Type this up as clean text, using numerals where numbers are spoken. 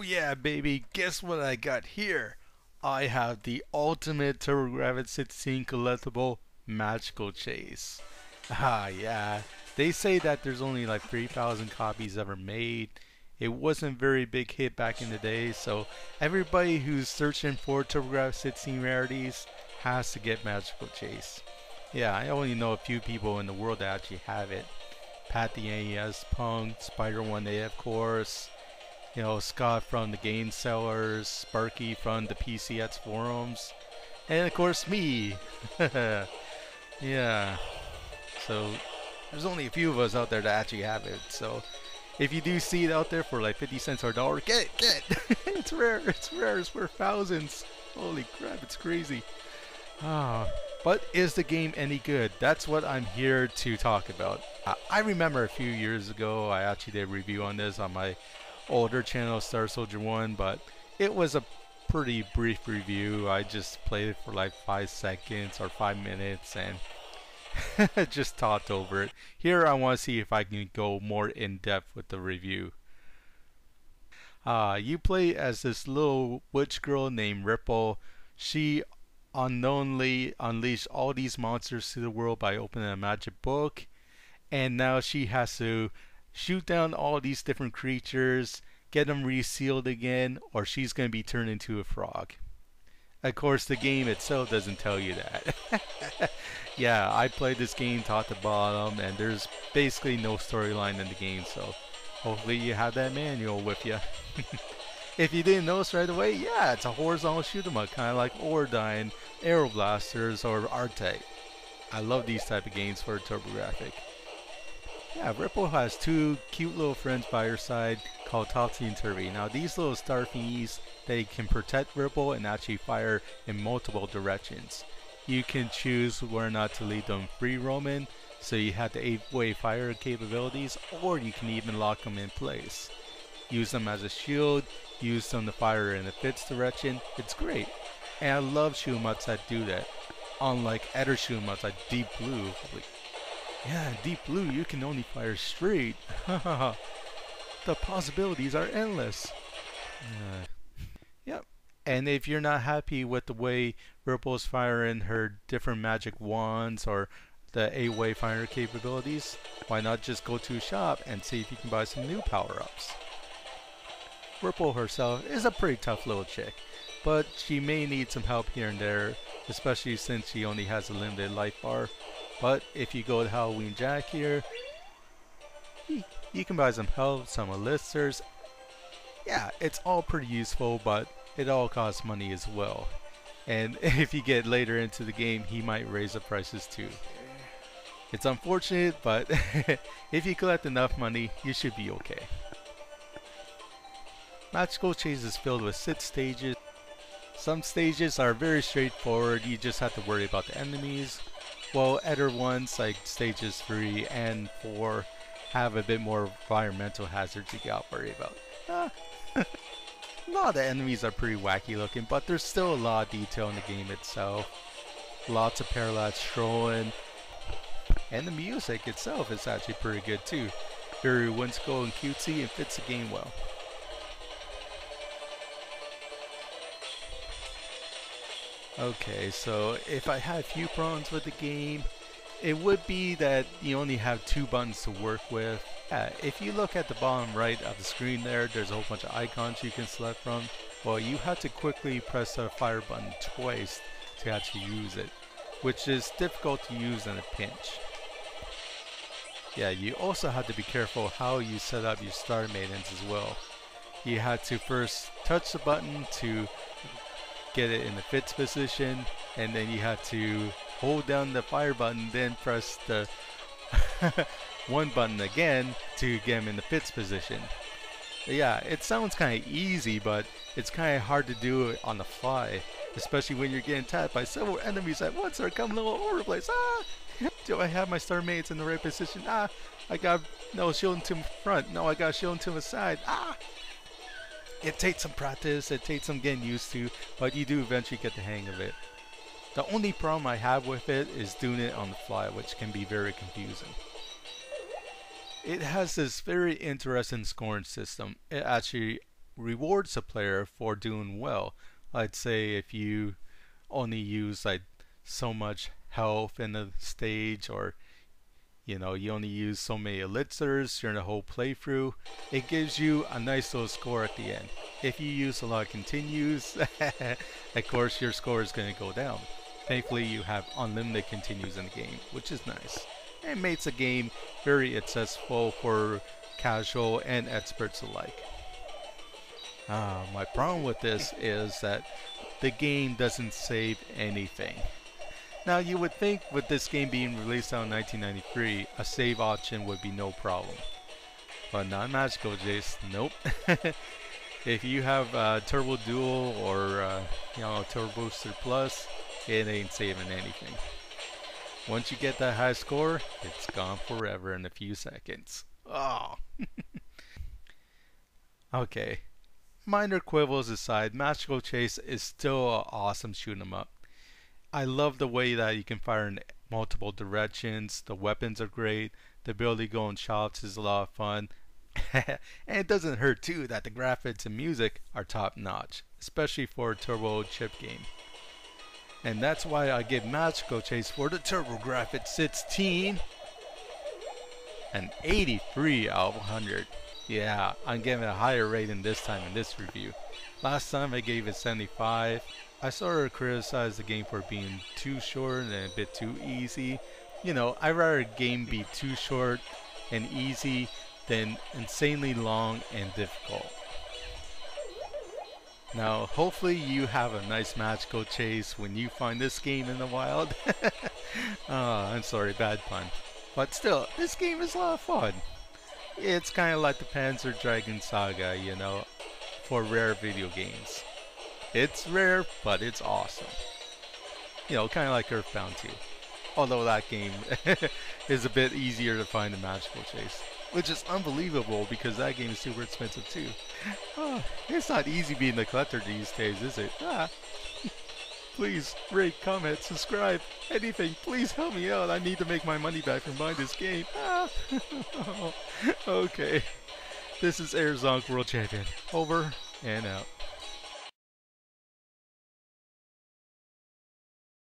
yeah, baby, guess what I got here? I have the ultimate Turbografx-16 collectible magical chase. Ah, yeah. They say that there's only like 3,000 copies ever made. It wasn't a very big hit back in the day, so everybody who's searching for Turbografx-16 rarities has to get magical chase. Yeah, I only know a few people in the world that actually have it. Pat the NES Punk, Spider1A of course, Scott from the Game Sellers, Sparky from the PCX forums, and of course me. Yeah. So there's only a few of us out there that actually have it. So if you do see it out there for like 50 cents or $1, get it, get it. It's rare. It's rare. It's worth thousands. Holy crap! It's crazy. Ah. But is the game any good? That's what I'm here to talk about. I remember a few years ago I actually did a review on this on my older channel, Star Soldier 1, but it was a pretty brief review. I just played it for like 5 seconds or 5 minutes and just talked over it. Here I want to see if I can go more in depth with the review. You play as this little witch girl named Ripple. She unknowingly unleashed all these monsters to the world by opening a magic book, and now she has to shoot down all these different creatures, get them resealed again, or she's going to be turned into a frog. Of course, the game itself doesn't tell you that. Yeah, I played this game top to bottom, and there's basically no storyline in the game, so hopefully you have that manual with you. If you didn't notice right away, yeah, it's a horizontal shoot 'em up, kind of like Ordyne, Aero Blasters, or R-Type. I love these type of games for Turbografx. Yeah, Ripple has two cute little friends by her side called Topsy and Turvy. Now these little starfies, they can protect Ripple and actually fire in multiple directions. You can choose whether or not to leave them free roaming, so you have the 8-way fire capabilities, or you can even lock them in place. Use them as a shield, use them to fire in a fixed direction. It's great. And I love shoot 'em ups that do that. Unlike other shoot 'em ups like Deep Blue. Yeah, Deep Blue you can only fire straight. The possibilities are endless. Yep. And if you're not happy with the way Ripple's firing her different magic wands or the 8-way fire capabilities, why not just go to a shop and see if you can buy some new power-ups. Ripple herself is a pretty tough little chick, but she may need some help here and there, especially since she only has a limited life bar. But if you go to Halloween Jack here, you can buy some help, some elixers. Yeah, it's all pretty useful, but it all costs money as well. And if you get later into the game, he might raise the prices too. It's unfortunate, but if you collect enough money, you should be okay. Magical Chase is filled with 6 stages. Some stages are very straightforward, you just have to worry about the enemies, while other ones like stages 3 and 4 have a bit more environmental hazards you gotta worry about. A lot of the enemies are pretty wacky looking, but there's still a lot of detail in the game itself. Lots of parallax strolling, and the music itself is actually pretty good too. Very whimsical and cutesy and fits the game well. Okay, so if I had a few problems with the game, it would be that you only have 2 buttons to work with. If you look at the bottom right of the screen there's a whole bunch of icons you can select from. Well, you have to quickly press the fire button twice to actually use it, which is difficult to use in a pinch. Yeah, you also have to be careful how you set up your star maidens as well. You have to first touch the button to get it in the fixed position, and then you have to hold down the fire button, then press the one button again to get them in the fixed position. Yeah, it sounds kind of easy, but it's kind of hard to do it on the fly, especially when you're getting tapped by several enemies at once. They're coming all over the place. Do I have my star mates in the right position? I got no shielding to the front. No, I got shielding to the side. It takes some practice, it takes some getting used to, but you do eventually get the hang of it. The only problem I have with it is doing it on the fly, which can be very confusing. It has this very interesting scoring system. It actually rewards a player for doing well. I'd say if you only use like so much health in the stage, or you only use so many elixirs during the whole playthrough, it gives you a nice little score at the end. If you use a lot of continues, of course your score is going to go down. Thankfully you have unlimited continues in the game, which is nice. It makes the game very accessible for casual and experts alike. My problem with this is that the game doesn't save anything. Now you would think with this game being released out in 1993, a save option would be no problem. But not Magical Chase, nope. If you have Turbo Dual or Turbo Booster Plus, it ain't saving anything. Once you get that high score, it's gone forever in a few seconds. Oh. Okay. Minor quibbles aside, Magical Chase is still an awesome shoot 'em up. I love the way that you can fire in multiple directions. The weapons are great. The ability to go in shots is a lot of fun. And it doesn't hurt too that the graphics and music are top notch, especially for a turbo chip game. And that's why I give Magical Chase for the Turbografx-16 an 83 out of 100. Yeah, I'm giving it a higher rating this time in this review. Last time I gave it 75. I sort of criticized the game for being too short and a bit too easy. I'd rather a game be too short and easy than insanely long and difficult. Now, hopefully you have a nice Magical Chase when you find this game in the wild. I'm sorry, bad pun. But still, this game is a lot of fun. It's kind of like the Panzer Dragoon Saga, for rare video games. It's rare, but it's awesome. Kind of like Earthbound 2. Although that game is a bit easier to find than Magical Chase. Which is unbelievable because that game is super expensive too. It's not easy being a collector these days, is it? Please rate, comment, subscribe, anything. Please help me out. I need to make my money back from buying this game. Okay. This is AZWC World Champion. Over and out.